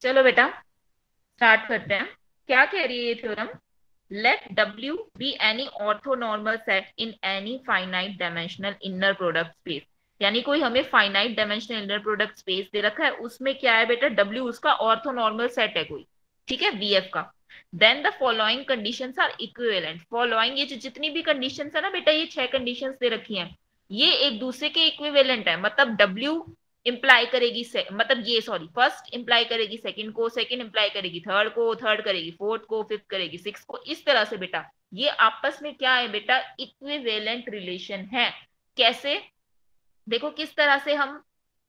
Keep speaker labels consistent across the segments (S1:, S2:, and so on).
S1: चलो बेटा स्टार्ट करते हैं। क्या कह रही है ये theorem? Let W be any orthonormal set in any finite dimensional inner product space. यानी कोई हमें finite dimensional inner product space दे रखा है, उसमें क्या है बेटा, W उसका ऑर्थोनॉर्मल सेट है कोई, ठीक है, VF का। Then the following conditions are equivalent. Following ये जो जितनी भी कंडीशंस है ना बेटा, ये 6 कंडीशंस दे रखी हैं, ये एक दूसरे के इक्विवेलेंट है। मतलब W इंप्लाई करेगी मतलब ये सॉरी, फर्स्ट इंप्लाई करेगी सेकंड को, सेकंड इंप्लाई करेगी थर्ड को, थर्ड करेगी फोर्थ को, फिफ्थ करेगी सिक्स को, इस तरह से बेटा ये आपस में क्या है बेटा, इक्विवेलेंट रिलेशन है। कैसे? देखो किस तरह से हम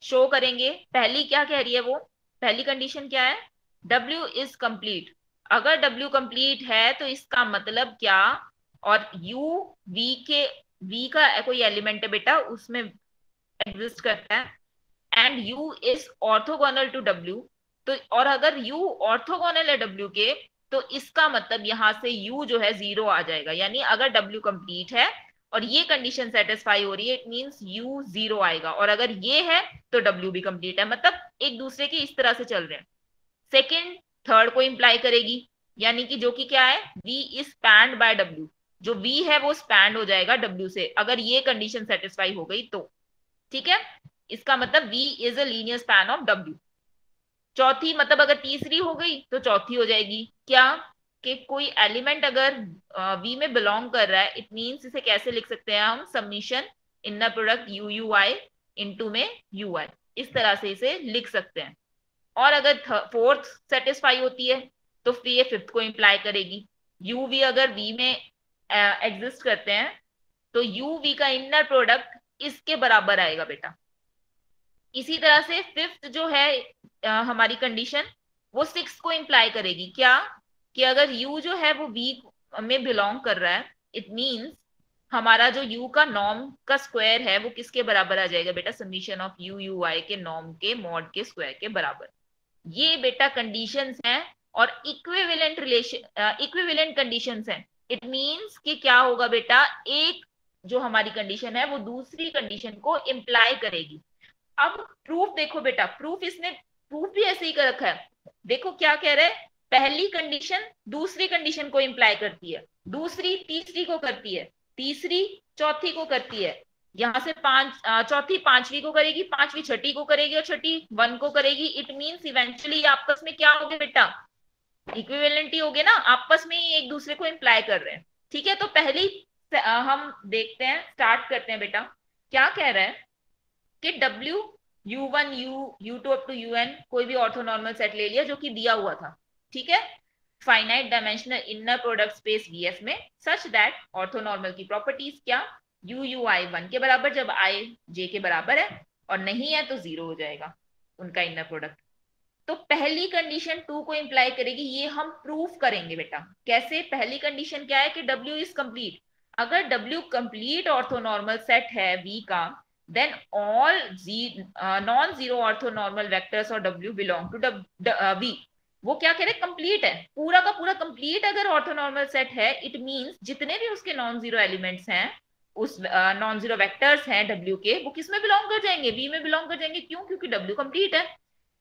S1: शो करेंगे। पहली क्या कह रही है वो, पहली कंडीशन क्या है, W इज कंप्लीट। अगर W कंप्लीट है तो इसका मतलब क्या, और U V के, V का कोई एलिमेंट है बेटा उसमें एग्जिस्ट करता है, and U is orthogonal to W। तो और अगर U ऑर्थोगोनल है W के, तो इसका मतलब यहां से U जो है जीरो आ जाएगा। यानी अगर W कंप्लीट है और ये कंडीशन सेटिस्फाई हो रही है, इट मींस U जीरो आएगा, और अगर ये है तो W भी कंप्लीट है। मतलब एक दूसरे के इस तरह से चल रहे हैं। सेकेंड थर्ड को इंप्लाई करेगी, यानी कि जो कि क्या है, V is spanned by W। जो V है वो स्पैन्ड हो जाएगा W से, अगर ये कंडीशन सेटिस्फाई हो गई तो, ठीक है। इसका मतलब V is a linear span of W। चौथी मतलब अगर तीसरी हो गई तो चौथी हो जाएगी क्या, कि कोई एलिमेंट अगर V में बिलोंग कर रहा है, इट मींस इसे कैसे लिख सकते हैं हम, summation inner product you u I into में यू आई, इस तरह से इसे लिख सकते हैं। और अगर फोर्थ सेटिस्फाई होती है तो फिर ये फिफ्थ को इंप्लाई करेगी। यू वी अगर V में एग्जिस्ट करते हैं तो यू वी का इनर प्रोडक्ट इसके बराबर आएगा बेटा। इसी तरह से फिफ्थ जो है हमारी कंडीशन, वो सिक्स को इंप्लाई करेगी क्या, कि अगर U जो है वो V में बिलोंग कर रहा है, इट मींस हमारा जो U का नॉर्म का स्क्वायर है वो किसके बराबर आ जाएगा बेटा, समीशन ऑफ यू यू आई के नॉर्म के मॉड के स्क्वायर के बराबर। ये बेटा कंडीशंस हैं, और इक्विवेलेंट रिलेशन, इक्विवेलेंट कंडीशंस हैं। इट मींस कि क्या होगा बेटा, एक जो हमारी कंडीशन है वो दूसरी कंडीशन को इंप्लाई करेगी। अब प्रूफ देखो बेटा, प्रूफ इसने प्रूफ भी ऐसे ही कर रखा है। देखो क्या कह रहे हैं, पहली कंडीशन दूसरी कंडीशन को इंप्लाई करती है, दूसरी तीसरी को करती है, तीसरी चौथी को करती है, यहां से चौथी पांचवी को करेगी, पांचवी छठी को करेगी, और छठी वन को करेगी। इट मींस इवेंचुअली आपस में क्या हो गया बेटा, इक्विवेलेंट ही हो गए ना, आपस में ही एक दूसरे को इंप्लाई कर रहे हैं। ठीक है, तो पहली हम देखते हैं, स्टार्ट करते हैं बेटा। क्या कह रहे हैं कि W U1 U2 up to UN कोई भी ऑर्थोनॉर्मल सेट ले लिया जो कि दिया हुआ था, ठीक है, finite dimensional inner product space VF में, सच दैट ऑर्थोनॉर्मल की प्रॉपर्टीज क्या, U I 1 के बराबर जब I J के बराबर है, और नहीं है तो जीरो हो जाएगा उनका इनर प्रोडक्ट। तो पहली कंडीशन टू को इंप्लाई करेगी, ये हम प्रूफ करेंगे बेटा। कैसे? पहली कंडीशन क्या है कि W इज कंप्लीट। अगर W कंप्लीट ऑर्थोनॉर्मल सेट है V का, then all non zero orthonormal vectors और W बिलोंग टू V। वो क्या कह रहे, कंप्लीट है, पूरा का पूरा कंप्लीट अगर ऑर्थोनॉर्मल सेट है, इट मींस जितने भी उसके नॉन जीरो एलिमेंट्स हैं, उस नॉन जीरो वेक्टर्स हैं W के, वो किस में बिलोंग कर जाएंगे, V में बिलोंग कर जाएंगे। क्यों? क्योंकि W कंप्लीट है।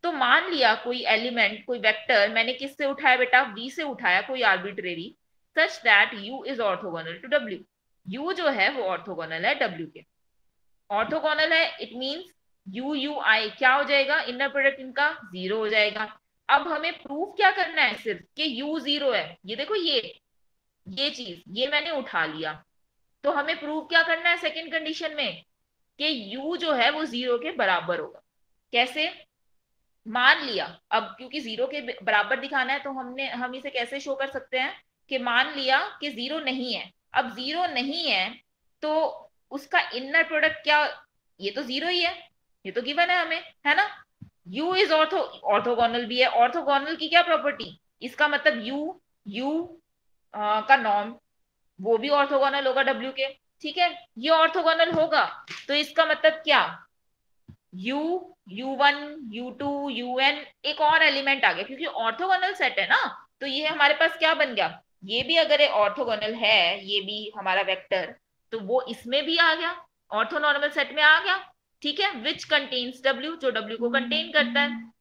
S1: तो मान लिया कोई एलिमेंट, कोई वेक्टर मैंने किससे उठाया बेटा, V से उठाया, कोई arbitrary, such that U is orthogonal to W। U जो है वो ऑर्थोगोनल है W के। ऑर्थोगोनल है, it means U U I क्या हो जाएगा, इनर प्रोडक्ट इनका जीरो हो जाएगा। अब हमें प्रूफ क्या करना है, सिर्फ कि U जीरो है। ये देखो, ये चीज ये मैंने उठा लिया, तो हमें प्रूफ क्या करना है सेकेंड कंडीशन में, कि U जो है वो जीरो के बराबर होगा। कैसे? मान लिया, अब क्योंकि जीरो के बराबर दिखाना है तो हम इसे कैसे शो कर सकते हैं, कि मान लिया कि जीरो नहीं है। अब जीरो नहीं है तो उसका इनर प्रोडक्ट क्या, ये तो जीरो ही है, ये तो गिवन है हमें, है ना। U इज ऑर्थोगोनल भी है। ऑर्थोगोनल की क्या प्रॉपर्टी, इसका मतलब U का नॉर्म वो भी ऑर्थोगोनल होगा W के, ठीक है। ये ऑर्थोगोनल होगा तो इसका मतलब क्या, U U1 U2 UN एक और एलिमेंट आ गया, क्योंकि ऑर्थोगोनल सेट है ना, तो ये हमारे पास क्या बन गया, ये भी अगर ऑर्थोगोनल है, ये भी हमारा वेक्टर, तो वो इसमें भी आ गया, ऑर्थोनॉर्मल सेट में आ गया, ठीक है, विच कंटेन्स W, जो W को कंटेन करता है।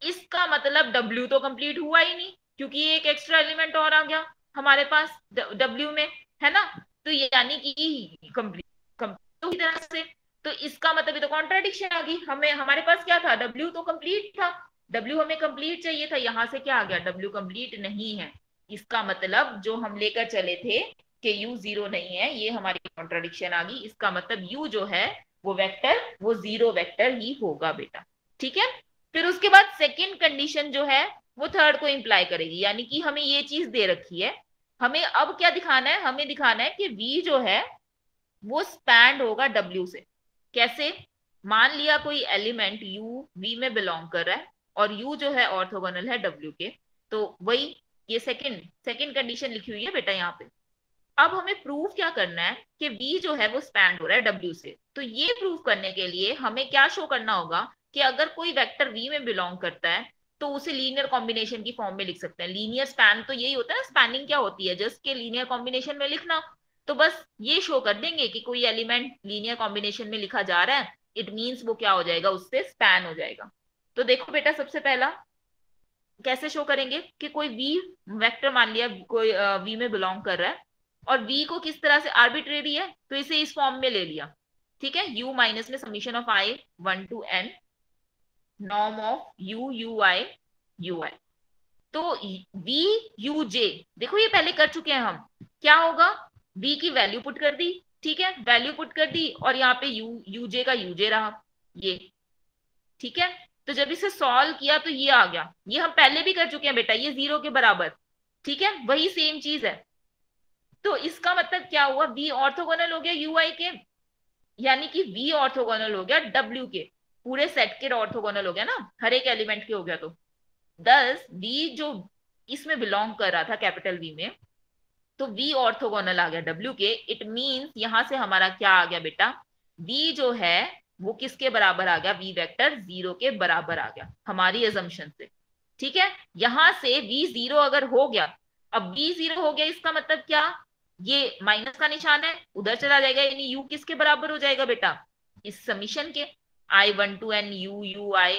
S1: इसका मतलब W तो कंप्लीट हुआ ही नहीं, क्योंकि एक एक्स्ट्रा एलिमेंट और आ गया हमारे पास W में, है ना। तो यानी कि कंप्लीट कंप्लीट तरह से, तो इसका मतलब ये तो कॉन्ट्राडिक्शन आ गई। हमें हमारे पास क्या था, W तो कंप्लीट था, W हमें कंप्लीट चाहिए था, यहां से क्या आ गया, W कंप्लीट नहीं है। इसका मतलब जो हम लेकर चले थे कि U जीरो नहीं है, ये हमारी कॉन्ट्राडिक्शन आ गई। इसका मतलब U जो है वो वेक्टर, वो जीरो वेक्टर ही होगा बेटा। ठीक है। फिर उसके बाद सेकंड कंडीशन जो है वो थर्ड को इंप्लाई करेगी, यानी कि हमें ये चीज दे रखी है, हमें अब क्या दिखाना है, हमें दिखाना है कि V जो है वो स्पैंड होगा W से। कैसे, मान लिया कोई एलिमेंट U V में बिलोंग कर रहा है और U जो है ऑर्थोगोनल है W के, तो वही ये सेकंड सेकंड कंडीशन लिखी हुई है बेटा यहाँ पे। अब हमें प्रूव क्या करना है कि V जो है वो स्पैंड हो रहा है W से। तो ये प्रूव करने के लिए हमें क्या शो करना होगा कि अगर कोई वेक्टर V में बिलोंग करता है तो उसे लीनियर कॉम्बिनेशन की फॉर्म में लिख सकते हैं। लीनियर स्पैन तो यही होता है ना, स्पैनिंग क्या होती है, जस्ट के लीनियर कॉम्बिनेशन में लिखना। तो बस ये शो कर देंगे कि कोई एलिमेंट लीनियर कॉम्बिनेशन में लिखा जा रहा है, इट मीन्स वो क्या हो जाएगा, उससे स्पैन हो जाएगा। तो देखो बेटा, सबसे पहला कैसे शो करेंगे कि कोई वी वेक्टर मान लिया कोई वी में बिलोंग कर रहा है, और वी को किस तरह से आर्बिट्रेरी है तो इसे इस फॉर्म में ले लिया। ठीक है, यू माइनस में summation of i 1 to n norm of u u i u i. तो वी यू जे, देखो ये पहले कर चुके हैं हम। क्या होगा, वी की वैल्यू पुट कर दी, ठीक है, वैल्यू पुट कर दी, और यहाँ पे यू यूजे का यूजे रहा ये। ठीक है, तो जब इसे सॉल्व किया तो ये आ गया, ये हम पहले भी कर चुके हैं बेटा, ये जीरो के बराबर। ठीक है, वही सेम चीज है। तो इसका मतलब क्या हुआ, वी ऑर्थोगोनल हो गया यू आई के, यानी कि वी ऑर्थोगोनल हो गया डब्ल्यू के, पूरे सेट के ऑर्थोगोनल हो गया ना, हर एक एलिमेंट के हो गया। तो दस वी जो इसमें बिलोंग कर रहा था कैपिटल वी में, तो वी ऑर्थोगोनल आ गया डब्ल्यू के। इट मींस यहां से हमारा क्या आ गया बेटा, वी जो है वो किसके बराबर आ गया, वी वेक्टर जीरो के बराबर आ गया हमारी एजम्पशन से। ठीक है, यहां से वी जीरो अगर हो गया, अब वी जीरो हो गया इसका मतलब क्या, ये माइनस का निशान है उधर चला जाएगा, यानी यू किसके बराबर हो जाएगा बेटा, इस समीशन के, I1 to n u u i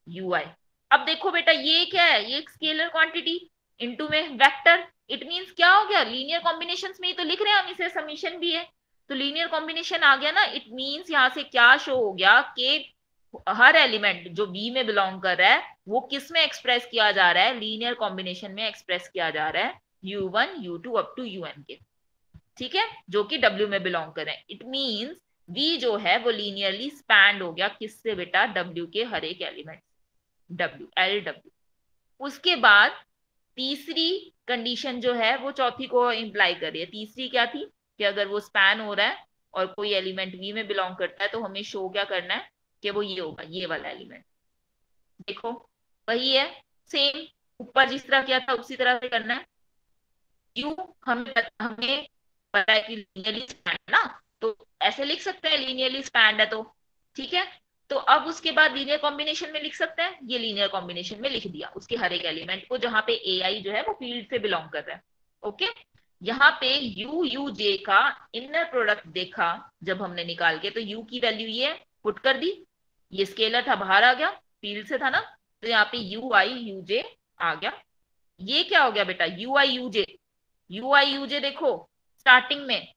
S1: u i. अब देखो बेटा ये क्या है, ये एक स्केलर क्वांटिटी इनटू में वेक्टर। इट मींस क्या हो गया, लीनियर कॉम्बिनेशंस में ही तो लिख रहे हैं हम इसे, समीशन भी है तो लीनियर कॉम्बिनेशन आ गया ना। इट मींस यहां से क्या शो हो गया कि हर एलिमेंट जो बी में बिलोंग कर रहा है वो किस में एक्सप्रेस किया जा रहा है, लीनियर कॉम्बिनेशन में एक्सप्रेस किया जा रहा है, U1 U2 up to UN के। ठीक है, जो कि W में बिलोंग कर रहे हैं। इट मींस V जो है वो लीनियरली स्पैंड हो गया किससे बेटा, W के हर एक एलिमेंट, W LW। उसके बाद तीसरी कंडीशन जो है वो चौथी को इंप्लाई कर रही है। तीसरी क्या थी कि अगर वो स्पैन हो रहा है और कोई एलिमेंट वी में बिलोंग करता है तो हमें शो क्या करना है कि वो ये होगा, ये वाला एलिमेंट। देखो वही है, सेम ऊपर जिस तरह किया था उसी तरह से करना है। क्यों, हमें पता है कि लीनियरली स्पैन ना, तो ऐसे लिख सकते हैं लीनियरली स्पैन्ड है तो। ठीक है, तो अब उसके बाद लीनियर कॉम्बिनेशन में लिख सकते हैं, ये लीनियर कॉम्बिनेशन में लिख दिया उसके हर एक एलिमेंट को, जहां पे ए आई जो है वो फील्ड से बिलोंग कर रहा है। ओके, यहाँ पे यू यू जे का इनर प्रोडक्ट देखा जब हमने निकाल के, तो यू की वैल्यू ये पुट कर दी, ये स्केलर था बाहर आ गया, फील्ड से था ना, तो यहाँ पे यू आई यू जे आ गया। ये क्या हो गया बेटा, u i u j, u i u j देखो स्टार्टिंग में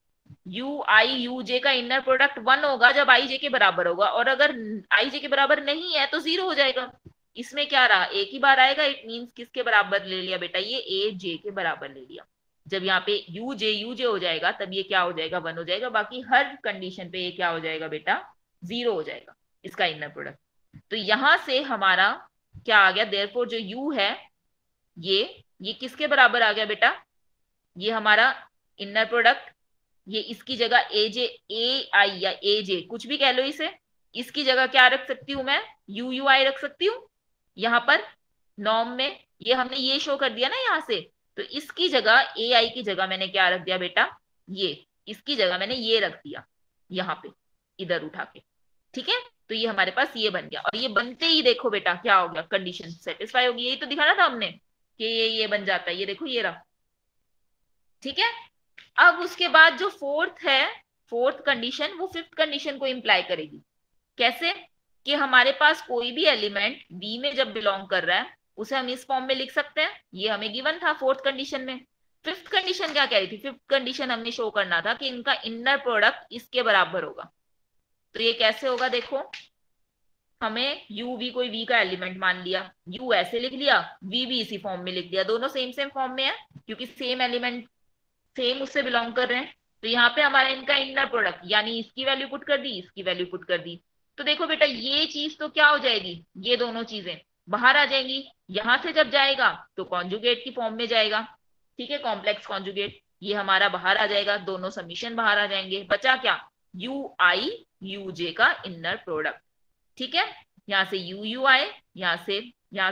S1: यू आई यू जे का इनर प्रोडक्ट 1 होगा जब आई जे के बराबर होगा, और अगर आई जे के बराबर नहीं है तो 0 हो जाएगा। इसमें क्या रहा, एक ही बार आएगा, इट मींस किसके बराबर ले लिया बेटा, ये ए जे के बराबर ले लिया। जब यहाँ पे यू जे हो जाएगा तब ये क्या हो जाएगा, 1 हो जाएगा, बाकी हर कंडीशन पे ये क्या हो जाएगा बेटा, 0 हो जाएगा इसका इनर प्रोडक्ट। तो यहां से हमारा क्या आ गया, देयरफॉर जो यू है ये किसके बराबर आ गया बेटा, ये हमारा इनर प्रोडक्ट, ये इसकी जगह ए जे ए आई या ए जे कुछ भी कह लो इसे, इसकी जगह क्या रख सकती हूं मैं, यू यू आई रख सकती हूँ यहां पर नॉर्म में। ये हमने ये शो कर दिया ना यहां से, तो इसकी जगह ए आई की जगह मैंने क्या रख दिया बेटा, ये इसकी जगह मैंने ये रख दिया यहाँ पे इधर उठा के। ठीक है, तो ये हमारे पास ये बन गया, और ये बनते ही देखो बेटा क्या हो गया, कंडीशन सेटिस्फाई होगी, यही तो दिखाना था हमने कि ये बन जाता है, ये देखो ये रहा। ठीक है, अब उसके बाद जो फोर्थ है, फोर्थ कंडीशन वो फिफ्थ कंडीशन को इंप्लाई करेगी। कैसे, कि हमारे पास कोई भी एलिमेंट बी में जब बिलोंग कर रहा है उसे हम इस फॉर्म में लिख सकते हैं, ये हमें गिवन था फोर्थ कंडीशन में। फिफ्थ कंडीशन क्या कह रही थी? फिफ्थ कंडीशन हमने शो करना था कि इनका इनर प्रोडक्ट इसके बराबर होगा। तो ये कैसे होगा देखो, हमें यू वी कोई वी का एलिमेंट मान लिया, यू ऐसे लिख लिया, वी भी इसी फॉर्म में लिख दिया, दोनों सेम सेम फॉर्म में है क्योंकि सेम एलिमेंट सेम उससे बिलोंग कर रहे हैं। तो यहाँ पे हमारा इनका इनर प्रोडक्ट यानी इसकी वैल्यू पुट कर दी, इसकी वैल्यू पुट कर दी। तो देखो बेटा ये चीज तो क्या हो जाएगी, ये दोनों चीजें बाहर आ जाएंगी। यहां से जब जाएगा तो कॉन्जुगेट की फॉर्म में जाएगा, ठीक है, कॉम्प्लेक्स कॉन्जुगेट, ये हमारा बाहर आ जाएगा, दोनों समीशन बाहर आ जाएंगे। बचा क्या? यू आई यू जे का इनर प्रोडक्ट, ठीक है। यहां से यू यू आए, यहां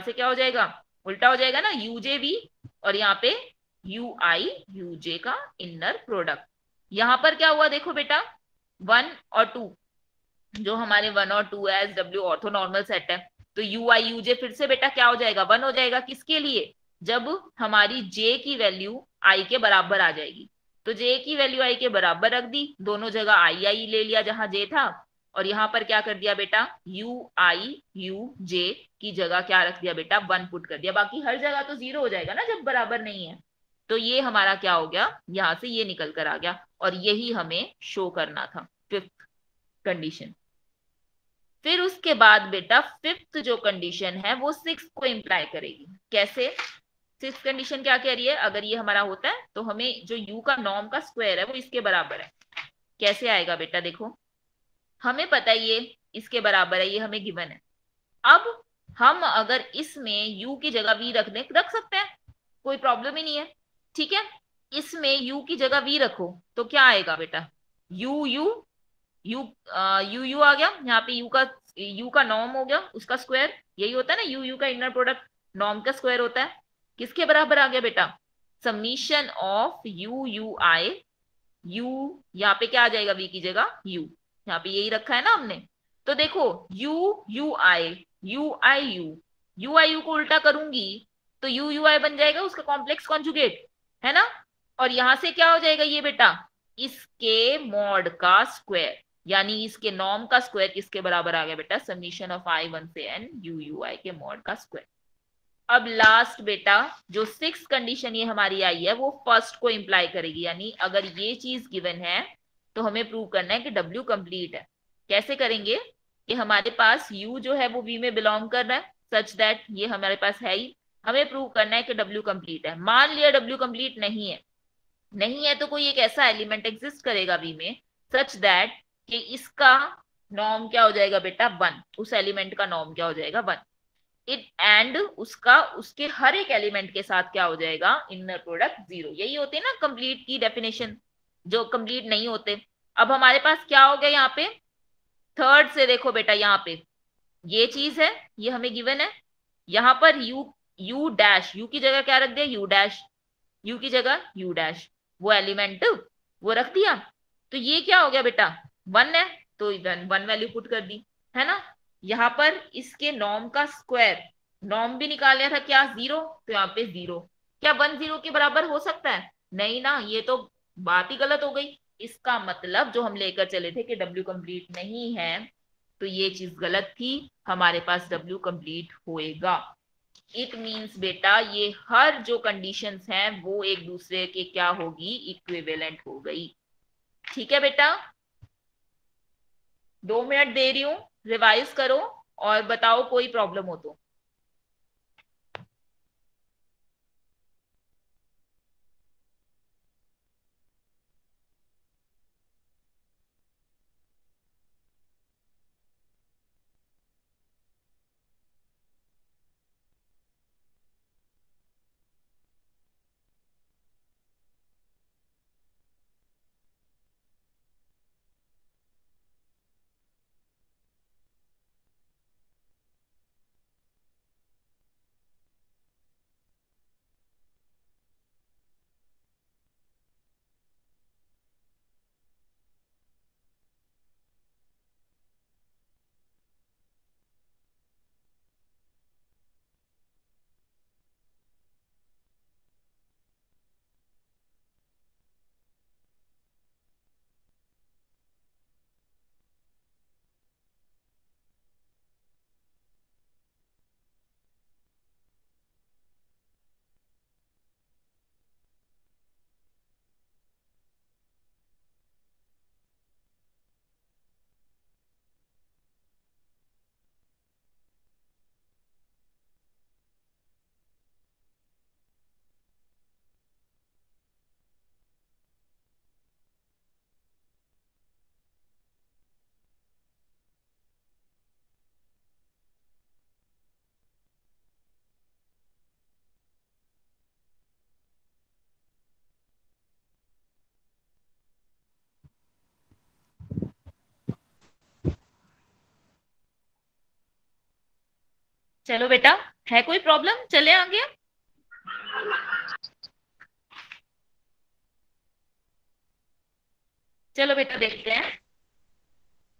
S1: से क्या हो जाएगा, उल्टा हो जाएगा ना, यूजे वी, और यहाँ पे यू आई यू जे का इनर प्रोडक्ट। यहां पर क्या हुआ देखो बेटा, वन और टू, जो हमारे वन और two S W orthonormal set है, तो यू आई यू जे फिर से बेटा क्या हो जाएगा, वन हो जाएगा। किसके लिए? जब हमारी जे की वैल्यू आई के बराबर आ जाएगी। तो जे की वैल्यू आई के बराबर रख दी, दोनों जगह आई आई ले लिया जहां जे था, और यहां पर क्या कर दिया बेटा, यू आई यू जे की जगह क्या रख दिया बेटा, वन पुट कर दिया। बाकी हर जगह तो जीरो हो जाएगा ना जब बराबर नहीं है। तो ये हमारा क्या हो गया, यहां से ये निकल कर आ गया, और यही हमें शो करना था फिफ्थ कंडीशन। फिर उसके बाद बेटा फिफ्थ जो कंडीशन है वो सिक्स को इंप्लाई करेगी। कैसे? सिक्स कंडीशन क्या कह रही है, अगर ये हमारा होता है तो हमें जो u का नॉर्म का स्क्वायर है वो इसके बराबर है। कैसे आएगा बेटा देखो, हमें पता है ये इसके बराबर है, ये हमें गिवन है। अब हम अगर इसमें u की जगह v रख दें, रख सकते हैं, कोई प्रॉब्लम ही नहीं है, ठीक है। इसमें u की जगह v रखो तो क्या आएगा बेटा, u u u u u आ गया, यहाँ पे यू का नॉर्म हो गया, उसका स्क्वायर, यही होता है ना, यू यू का इनर प्रोडक्ट नॉर्म का स्क्वायर होता है। किसके बराबर आ गया बेटा, summation of u u i you, यहाँ पे क्या आ जाएगा वी की जगह यू, यहाँ पे यही रखा है ना हमने। तो देखो you u i u i u i you को उल्टा करूंगी तो यू यू आई बन जाएगा उसका कॉम्प्लेक्स कॉन्जुगेट, है ना। और यहां से क्या हो जाएगा ये बेटा, इसके मॉड का स्क्वायर, यानी इसके नॉर्म का स्क्वायर किसके बराबर आ गया बेटा, समीशन ऑफ आई वन से एन यू यू आई के मॉड का स्क्वायर। अब लास्ट बेटा जो सिक्स कंडीशन ये हमारी आई है वो फर्स्ट को इंप्लाई करेगी, यानी अगर ये चीज गिवन है तो हमें प्रूव करना है कि डब्ल्यू कंप्लीट है। कैसे करेंगे कि हमारे पास यू जो है वो वी में बिलोंग कर रहा है सच दैट ये हमारे पास है ही, हमें प्रूव करना है कि डब्ल्यू कंप्लीट है। मान लिया डब्ल्यू कंप्लीट नहीं है, नहीं है तो कोई एक ऐसा एलिमेंट एग्जिस्ट करेगा वी में सच दैट कि इसका नॉर्म क्या हो जाएगा बेटा, वन, उस एलिमेंट का नॉर्म क्या हो जाएगा, वन। इट एंड उसका उसके हर एक एलिमेंट के साथ क्या हो जाएगा, इनर प्रोडक्ट जीरो। यही होते हैं ना कंप्लीट की डेफिनेशन, जो कंप्लीट नहीं होते। अब हमारे पास क्या हो गया यहाँ पे, थर्ड से देखो बेटा, यहाँ पे ये चीज है, ये हमें गिवन है। यहाँ पर यू यू डैश, यू की जगह क्या रख दिया, यू डैश, यू की जगह यू डैश, वो एलिमेंट वो रख दिया। तो ये क्या हो गया बेटा, वन है, तो वन वन वैल्यू पुट कर दी, है ना। यहाँ पर इसके नॉर्म का स्क्वायर, नॉर्म भी निकालना था क्या, जीरो, तो यहाँ पे जीरो। क्या वन जीरो के बराबर हो सकता है? नहीं ना, ये तो बात ही गलत हो गई। इसका मतलब जो हम लेकर चले थे कि डब्ल्यू कंप्लीट नहीं है, तो ये चीज गलत थी, हमारे पास डब्ल्यू कंप्लीट होएगा। इट मीन्स बेटा ये हर जो कंडीशंस हैं वो एक दूसरे के क्या होगी, इक्विवेलेंट हो गई। ठीक है बेटा, 2 मिनट दे रही हूं, रिवाइज करो और बताओ कोई प्रॉब्लम हो तो। चलो बेटा, है कोई प्रॉब्लम, चले आगे। चलो बेटा देखते हैं।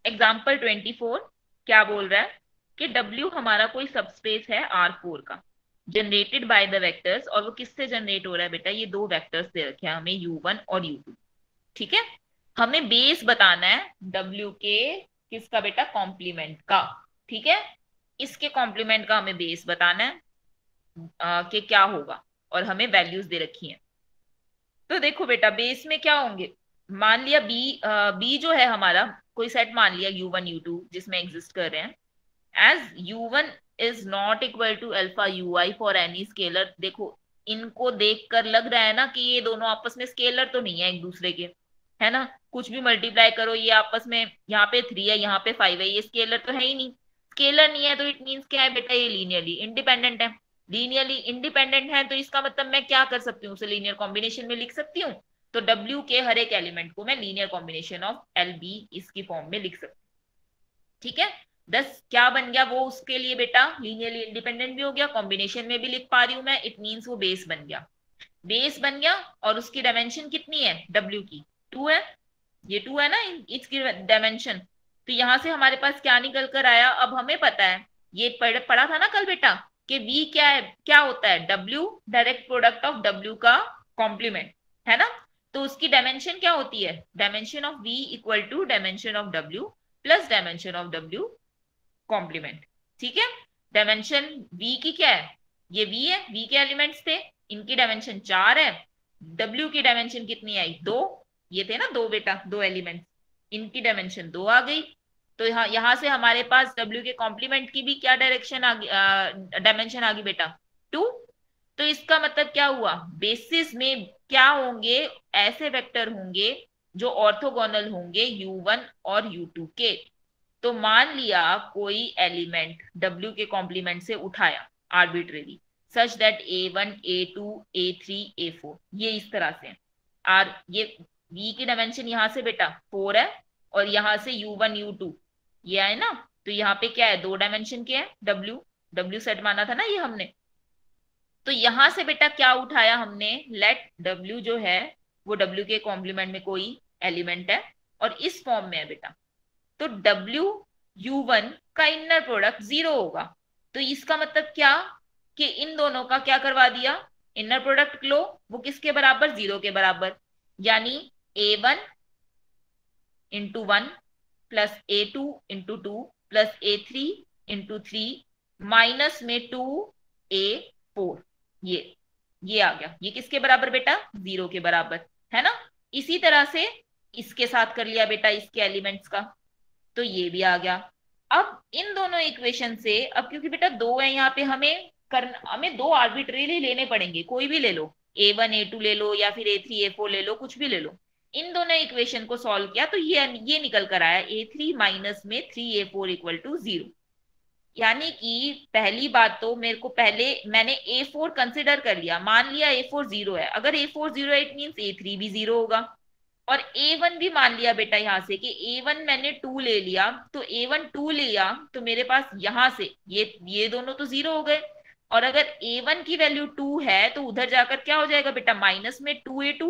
S1: एग्जाम्पल 24 क्या बोल रहा है कि W हमारा कोई सबस्पेस है R4 का, जनरेटेड बाय द वेक्टर्स, और वो किससे जनरेट हो रहा है बेटा, ये दो वेक्टर्स दे रखे हैं हमें U1 और U2। ठीक है, हमें बेस बताना है W के किसका बेटा, कॉम्प्लीमेंट का। ठीक है, इसके कॉम्प्लीमेंट का हमें बेस बताना है कि क्या होगा, और हमें वैल्यूज दे रखी हैं। तो देखो बेटा, बेस में क्या होंगे, मान लिया बी जो है हमारा, कोई सेट मान लिया U1 U2 जिसमें एग्जिस्ट कर रहे हैं, as U1 is not equal to alpha UI for any scalar. देखो, इनको देखकर लग रहा है ना कि ये दोनों आपस में स्केलर तो नहीं है एक दूसरे के, है ना। कुछ भी मल्टीप्लाई करो, ये आपस में, यहाँ पे 3 है, यहाँ पे 5 है, ये स्केलर तो है ही नहीं। स्केलर नहीं है तो इट मीन्स क्या है बेटा, ये लीनियरली इंडिपेंडेंट है। लीनियरली इंडिपेंडेंट है तो इसका मतलब मैं क्या कर सकती हूँ, उसे लीनियर कॉम्बिनेशन में लिख सकती हूँ। तो W के हर एक एलिमेंट को मैं लीनियर कॉम्बिनेशन ऑफ LB इसकी फॉर्म में लिख सकती हूँ। ठीक है, 10 क्या बन गया वो उसके लिए बेटा, लीनियरली इंडिपेंडेंट भी हो गया, कॉम्बिनेशन में भी लिख पा रही हूं मैं, इट मीन्स वो बेस बन गया। बेस बन गया, और उसकी डायमेंशन कितनी है W की, 2 है। ये 2 है ना इसकी डायमेंशन। तो यहां से हमारे पास क्या निकल कर आया, अब हमें पता है, ये पढ़ा था ना कल बेटा, कि V क्या है, क्या होता है, W direct product of W का कॉम्प्लीमेंट, है ना। तो उसकी डायमेंशन क्या होती है, dimension of V equal to dimension of W plus dimension of W complement. ठीक है, डायमेंशन V की क्या है, ये V है, V के एलिमेंट्स थे, इनकी डायमेंशन 4 है। W की डायमेंशन कितनी आई, 2। ये थे ना दो बेटा, दो एलिमेंट्स, इनकी डायमेंशन 2 आ गई। तो यहां से हमारे पास W के कॉम्प्लीमेंट की भी क्या डायरेक्शन आ गई, डायमेंशन आ गई बेटा, 2। तो इसका मतलब क्या हुआ, बेसिस में क्या होंगे, ऐसे वेक्टर होंगे जो ऑर्थोगोनल होंगे U1 और U2 के। तो मान लिया कोई एलिमेंट W के कॉम्प्लीमेंट से उठाया arbitrary, such that A1 A2 A3 A4, ये इस तरह से। और ये V की डायमेंशन यहां से बेटा 4 है, और यहां से U1 U2 ये है ना। तो यहाँ पे क्या है, दो डायमेंशन के है, W सेट माना था ना ये हमने। तो यहां से बेटा क्या उठाया हमने, लेट W जो है वो W के कॉम्प्लीमेंट में कोई एलिमेंट है, और इस फॉर्म में है बेटा। तो W U1 का इनर प्रोडक्ट 0 होगा। तो इसका मतलब क्या, कि इन दोनों का क्या करवा दिया, इनर प्रोडक्ट लो, वो किसके बराबर, 0 के बराबर। यानी A1 into 1 plus A2 into 2 plus A3 into 3 minus में 2A4, ये आ गया, ये किसके बराबर बेटा, 0 के बराबर, है ना। इसी तरह से इसके साथ कर लिया बेटा, इसके एलिमेंट्स का, तो ये भी आ गया। अब इन दोनों इक्वेशन से, अब क्योंकि बेटा दो है यहाँ पे, हमें दो आर्बिट्रेरी लेने पड़ेंगे, कोई भी ले लो, A1 A2 ले लो, या फिर A3 A4 ले लो, कुछ भी ले लो। इन दोनों इक्वेशन को सॉल्व किया तो ये निकल कर आया A3 माइनस में 3A4 इक्वल टू 0। यानी कि पहली बात तो मेरे को पहले मैंने A4 कंसिडर कर लिया, मान लिया A4 0 है, अगर A4 0 है इट मीन A3 भी 0 होगा। और A1 भी मान लिया बेटा यहां से कि A1 मैंने 2 ले लिया, तो A1 2 लिया, तो मेरे पास यहां से ये दोनों तो 0 हो गए। और अगर A1 की वैल्यू 2 है तो उधर जाकर क्या हो जाएगा बेटा, माइनस में 2A2।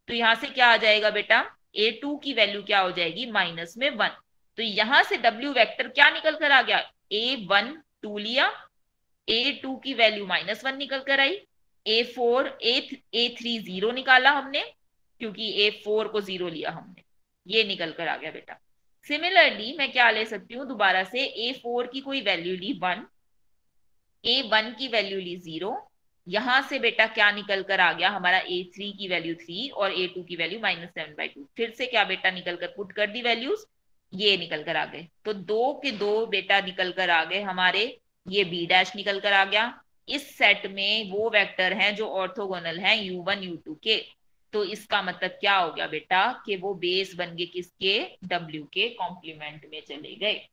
S1: तो यहां से क्या आ जाएगा बेटा, A2 की वैल्यू क्या हो जाएगी, माइनस में 1। तो यहां से W वेक्टर क्या निकल कर आ गया, A1 2 लिया, A2 की वैल्यू -1 निकल कर आई, A4 A3 0 निकाला हमने, क्योंकि A4 को 0 लिया हमने, ये निकल कर आ गया बेटा। सिमिलरली मैं क्या ले सकती हूँ, दोबारा से A4 की कोई वैल्यू ली 1, A1 की वैल्यू ली 0, यहां से बेटा क्या निकल कर आ गया हमारा, A3 की वैल्यू 3 और A2 की वैल्यू -7/2। फिर से क्या बेटा निकल कर पुट कर दी वैल्यूज, ये निकल कर आ गए। तो दो के दो बेटा निकल कर आ गए हमारे, ये B' निकल कर आ गया। इस सेट में वो वेक्टर हैं जो ऑर्थोगोनल हैं U1 U2 के। तो इसका मतलब क्या हो गया बेटा, कि वो बेस बन गए किसके, W के कॉम्प्लीमेंट में चले गए।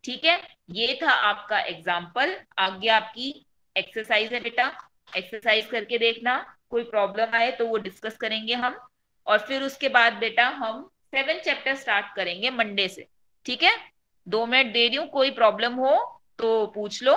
S1: ठीक है, ये था आपका एग्जाम्पल। आगे आपकी एक्सरसाइज है बेटा, एक्सरसाइज करके देखना, कोई प्रॉब्लम आए तो वो डिस्कस करेंगे हम। और फिर उसके बाद बेटा हम 7 चैप्टर स्टार्ट करेंगे मंडे से। ठीक है, 2 मिनट दे रही हूँ, कोई प्रॉब्लम हो तो पूछ लो।